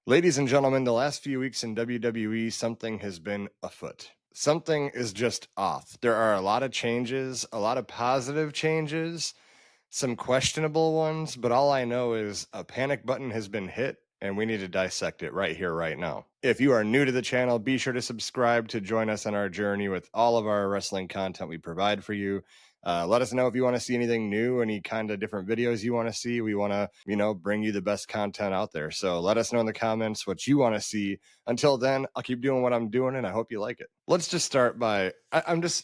Ladies and gentlemen, the last few weeks in WWE, something has been afoot. Something is just off. There are a lot of changes, a lot of positive changes, some questionable ones, but all I know is a panic button has been hit and we need to dissect it right here, right now. If you are new to the channel, be sure to subscribe to join us on our journey with all of our wrestling content we provide for you. Let us know if you want to see anything new, any kind of different videos you want to see. We want to, bring you the best content out there. So let us know in the comments what you want to see. Until then, I'll keep doing what I'm doing and I hope you like it. Let's just start by, let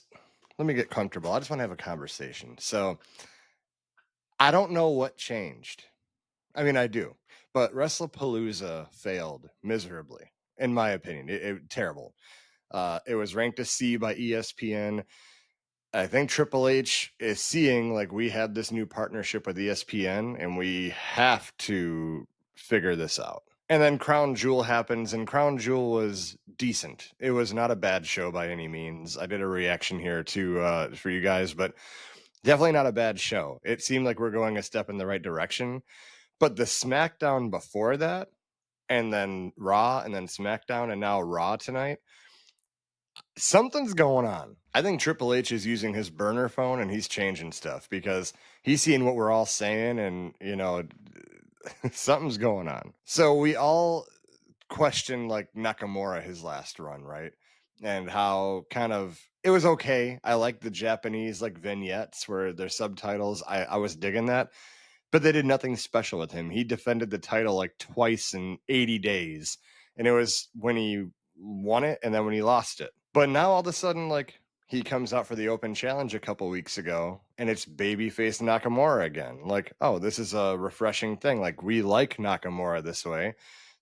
me get comfortable. I just want to have a conversation. So, I don't know what changed. I mean, I do, but WrestlePalooza failed miserably, in my opinion. It terrible. It was ranked a C by ESPN. I think Triple H is seeing like we have this new partnership with ESPN, and we have to figure this out. And then Crown Jewel happens, and Crown Jewel was decent. It was not a bad show by any means. I did a reaction here to for you guys, but definitely not a bad show. It seemed like we're going a step in the right direction. But the SmackDown before that, and then Raw, and then SmackDown, and now Raw tonight, something's going on. I think Triple H is using his burner phone and he's changing stuff because he's seeing what we're all saying, and something's going on. So we all question like Nakamura his last run, right? And how kind of it was okay. I like the Japanese like vignettes where their subtitles. I was digging that, but they did nothing special with him. He defended the title like twice in 80 days, and it was when he won it and then when he lost it. But now all of a sudden, like he comes out for the Open Challenge a couple weeks ago, and it's babyface Nakamura again. Like, oh, this is a refreshing thing. Like we like Nakamura this way.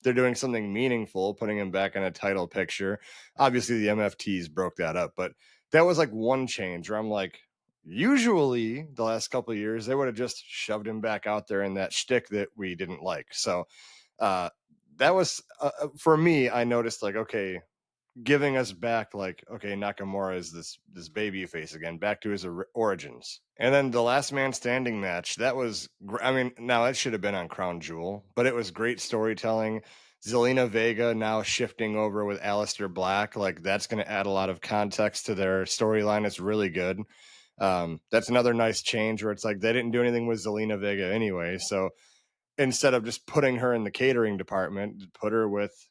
They're doing something meaningful, putting him back in a title picture. Obviously, the MFTs broke that up, but that was like one change where I'm like, usually the last couple of years they would have just shoved him back out there in that shtick that we didn't like. So uh, that was for me. I noticed like, okay, giving us back like, okay, Nakamura is this baby face again, back to his origins. And then the last man standing match, that was I mean, now it should have been on Crown Jewel, but it was great storytelling. Zelina Vega now shifting over with Aleister Black, like that's going to add a lot of context to their storyline. It's really good. That's another nice change where it's like they didn't do anything with Zelina Vega anyway, so instead of just putting her in the catering department, put her with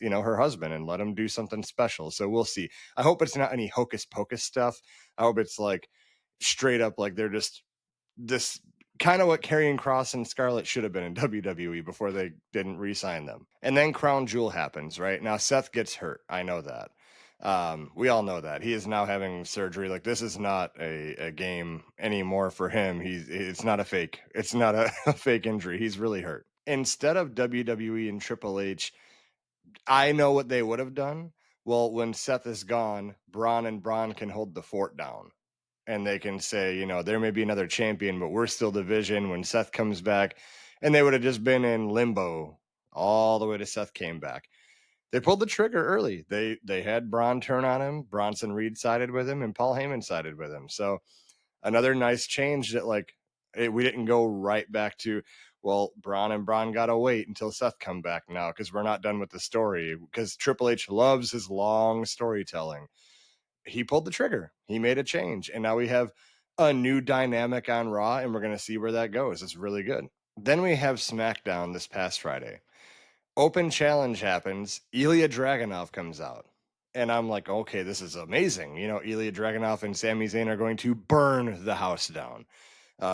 her husband and let him do something special. So we'll see. I hope it's not any hocus pocus stuff. I hope it's like straight up like they're just this kind of what Karrion Kross and Scarlett should have been in WWE before they didn't re-sign them. And then Crown Jewel happens, right? Now Seth gets hurt. I know that. We all know that he is now having surgery. Like this is not a game anymore for him. It's not a fake. It's not a fake injury. He's really hurt. Instead of WWE and Triple H, I know what they would have done. Well, when Seth is gone, Braun and Braun can hold the fort down, and they can say, there may be another champion, but we're still division when Seth comes back. And they would have just been in limbo all the way to Seth came back. They pulled the trigger early. They had Braun turn on him. Bronson Reed sided with him, and Paul Heyman sided with him. So another nice change that we didn't go right back to, well, Braun and Braun gotta wait until Seth come back now because we're not done with the story, because Triple H loves his long storytelling. He pulled the trigger. He made a change, and now we have a new dynamic on Raw, and we're going to see where that goes. It's really good. Then we have SmackDown this past Friday. Open Challenge happens. Ilya Dragunov comes out. And I'm like, okay, this is amazing. Ilya Dragunov and Sami Zayn are going to burn the house down.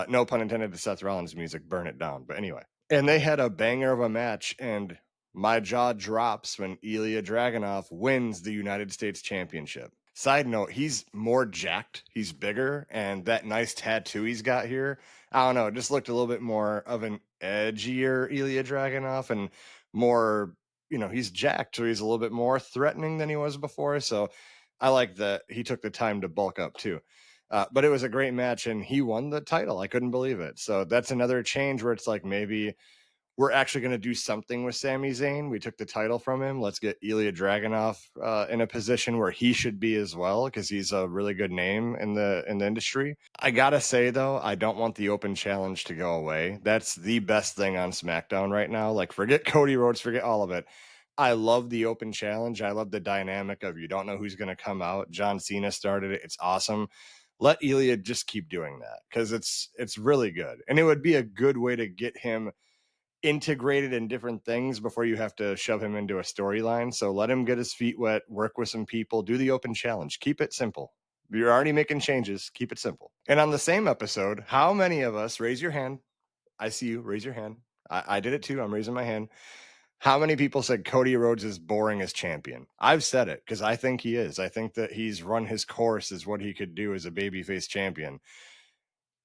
No pun intended to Seth Rollins' music, burn it down. But anyway. And they had a banger of a match, and my jaw drops when Ilya Dragunov wins the United States Championship. Side note, he's more jacked. He's bigger, and that nice tattoo he's got here, I don't know, it just looked a little bit more of an edgier Ilya Dragunov, and more, he's jacked, so he's a little bit more threatening than he was before. So I like that he took the time to bulk up too. But it was a great match, and he won the title. I couldn't believe it. So that's another change where it's like maybe we're actually going to do something with Sami Zayn. We took the title from him. Let's get Ilya Dragunov in a position where he should be as well, because he's a really good name in the industry. I gotta say though, I don't want the open challenge to go away. That's the best thing on SmackDown right now. Like, forget Cody Rhodes, forget all of it. I love the open challenge. I love the dynamic of you don't know who's going to come out. John Cena started it. It's awesome. Let Ilya just keep doing that, because it's really good, and it would be a good way to get him integrated in different things before you have to shove him into a storyline. So let him get his feet wet, work with some people, do the open challenge. Keep it simple. You're already making changes. Keep it simple. And on the same episode, how many of us, raise your hand? I see you. Raise your hand. I did it too. I'm raising my hand. How many people said Cody Rhodes is boring as champion? I've said it because I think he is. I think that he's run his course as what he could do as a babyface champion.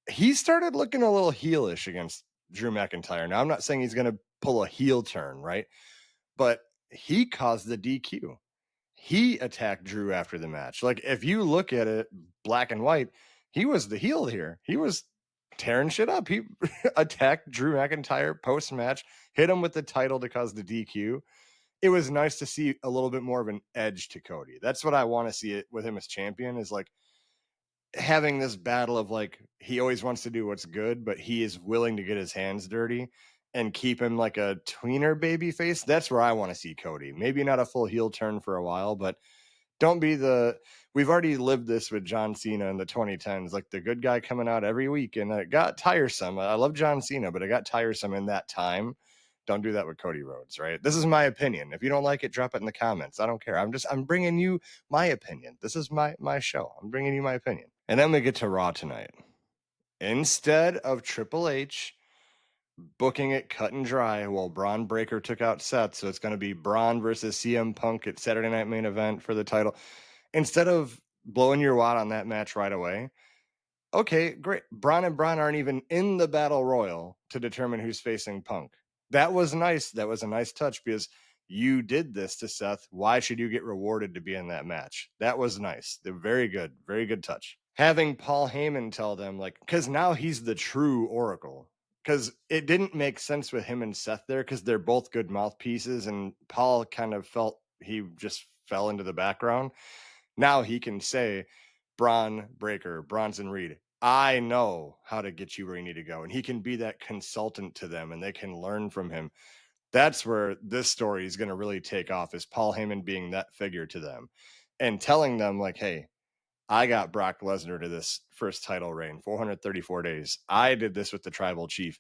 He started looking a little heelish against Drew McIntyre. Now, I'm not saying he's going to pull a heel turn, right? But he caused the DQ. He attacked Drew after the match. Like, if you look at it black and white, he was the heel here. He was tearing shit up. He attacked Drew McIntyre post match, hit him with the title to cause the DQ. It was nice to see a little bit more of an edge to Cody. That's what I want to see it with him as champion, is like having this battle of like, he always wants to do what's good, but he is willing to get his hands dirty and keep him like a tweener baby face. That's where I want to see Cody. Maybe not a full heel turn for a while, but don't be we've already lived this with John Cena in the 2010s, like the good guy coming out every week, and it got tiresome. I love John Cena, but it got tiresome in that time. Don't do that with Cody Rhodes, right? This is my opinion. If you don't like it, drop it in the comments. I don't care. I'm bringing you my opinion. This is my show. I'm bringing you my opinion. And then we get to Raw tonight. Instead of Triple H booking it cut and dry, well, Braun Breaker took out Seth, so it's going to be Braun versus CM Punk at Saturday Night Main Event for the title. Instead of blowing your wad on that match right away, okay, great. Braun and Braun aren't even in the Battle Royal to determine who's facing Punk. That was nice. That was a nice touch, because you did this to Seth. Why should you get rewarded to be in that match? That was nice. They're very good touch. Having Paul Heyman tell them, like, because now he's the true Oracle. Because it didn't make sense with him and Seth there, because they're both good mouthpieces, and Paul kind of felt he just fell into the background. Now he can say, Braun Breaker, Bronson Reed, I know how to get you where you need to go. And he can be that consultant to them, and they can learn from him. That's where this story is going to really take off, is Paul Heyman being that figure to them and telling them, like, hey, I got Brock Lesnar to this first title reign, 434 days. I did this with the tribal chief.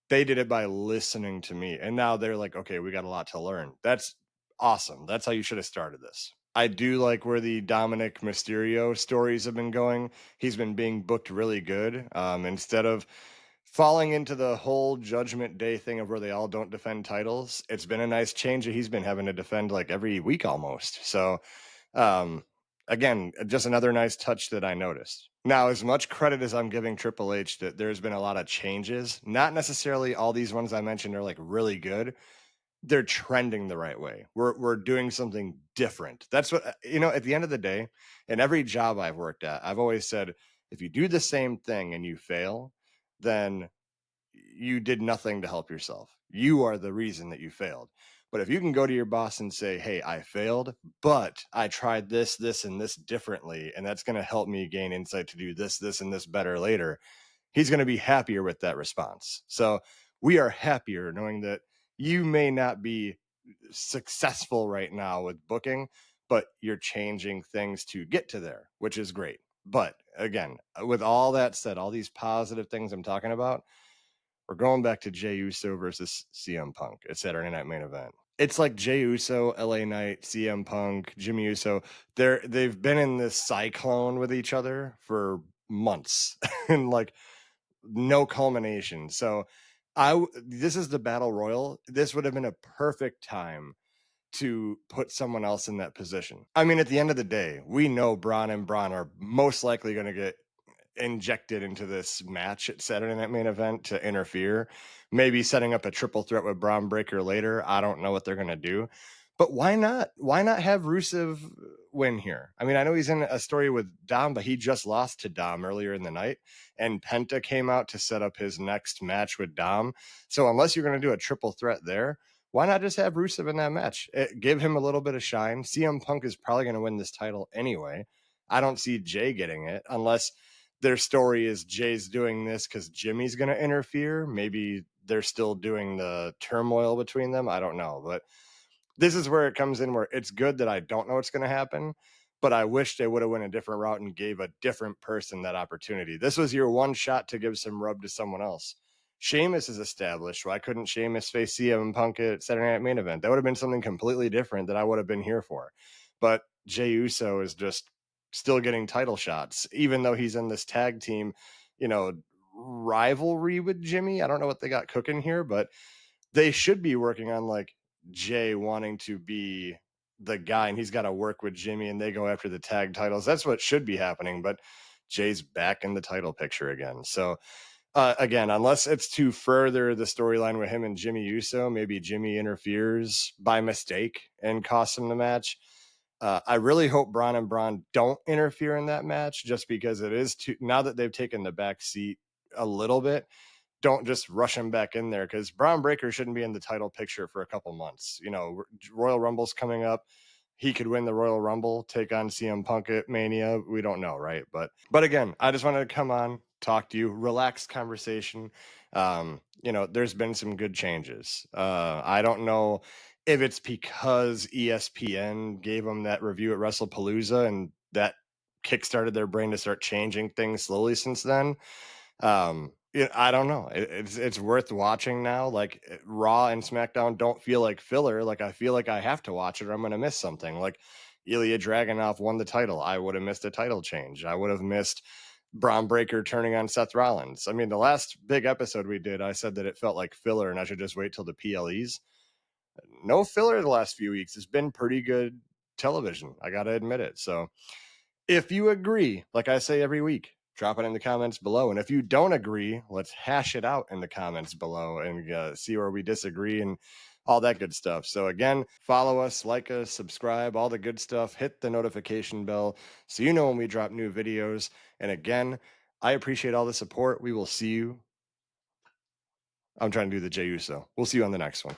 They did it by listening to me. And now they're like, okay, we got a lot to learn. That's awesome. That's how you should have started this. I do like where the Dominic Mysterio stories have been going. He's been being booked really good. Instead of falling into the whole Judgment Day thing of where they all don't defend titles, it's been a nice change that he's been having to defend like every week almost. So, again, just another nice touch that I noticed. Now, as much credit as I'm giving Triple H that there's been a lot of changes, not necessarily all these ones I mentioned are like really good. They're trending the right way. We're doing something different. That's what, at the end of the day, in every job I've worked at, I've always said, if you do the same thing and you fail, then you did nothing to help yourself. You are the reason that you failed. But if you can go to your boss and say, hey, I failed, but I tried this, and this differently, and that's going to help me gain insight to do this, and this better later, he's going to be happier with that response. So we are happier knowing that you may not be successful right now with booking, but you're changing things to get to there, which is great. But again, with all that said, all these positive things I'm talking about, we're going back to Jey Uso versus CM Punk at Saturday Night Main Event. It's like Jey Uso, LA Knight, CM Punk, Jimmy Uso. They've been in this cyclone with each other for months and like no culmination. So this is the Battle Royal. This would have been a perfect time to put someone else in that position. I mean, at the end of the day, we know Braun and Braun are most likely going to get injected into this match at Saturday Night Main Event to interfere, maybe setting up a triple threat with Braun Breaker later. I don't know what they're going to do, but why not have Rusev win here? I mean, I know he's in a story with Dom, but he just lost to Dom earlier in the night, and Penta came out to set up his next match with Dom. So unless you're going to do a triple threat there, why not just have Rusev in that match? Give him a little bit of shine. CM Punk is probably going to win this title anyway. I don't see Jay getting it unless their story is Jay's doing this because Jimmy's going to interfere. Maybe they're still doing the turmoil between them. I don't know. But this is where it comes in where it's good that I don't know what's going to happen, but I wish they would have went a different route and gave a different person that opportunity. This was your one shot to give some rub to someone else. Sheamus is established. Why couldn't Sheamus face CM Punk at Saturday Night Main Event? That would have been something completely different that I would have been here for. But Jey Uso is just still getting title shots, even though he's in this tag team, you know, rivalry with Jimmy. I don't know what they got cooking here, but they should be working on like Jay wanting to be the guy and he's got to work with Jimmy and they go after the tag titles. That's what should be happening, but Jay's back in the title picture again. So again, unless it's to further the storyline with him and Jimmy Uso, maybe Jimmy interferes by mistake and costs him the match. I really hope Braun and Braun don't interfere in that match just because it is too, now that they've taken the back seat a little bit, don't just rush him back in there because Braun Breaker shouldn't be in the title picture for a couple months. You know, Royal Rumble's coming up. He could win the Royal Rumble, take on CM Punk at Mania. We don't know, right? But again, I just wanted to come on, talk to you, relaxed conversation. You know, there's been some good changes. I don't know if it's because ESPN gave them that review at WrestlePalooza and that kickstarted their brain to start changing things slowly since then. Yeah, I don't know. It's worth watching now. Like Raw and SmackDown don't feel like filler. Like I feel like I have to watch it or I'm gonna miss something. Like Ilya Dragunov won the title. I would have missed a title change. I would have missed Braun Breaker turning on Seth Rollins. I mean, the last big episode we did, I said that it felt like filler and I should just wait till the PLEs. No filler the last few weeks. It's been pretty good television. I gotta admit it. So if you agree, like I say every week, drop it in the comments below. And if you don't agree, let's hash it out in the comments below and see where we disagree and all that good stuff. So again, follow us, like us, subscribe, all the good stuff. Hit the notification bell so you know when we drop new videos. And again, I appreciate all the support. We will see you. I'm trying to do the Jey Uso. We'll see you on the next one.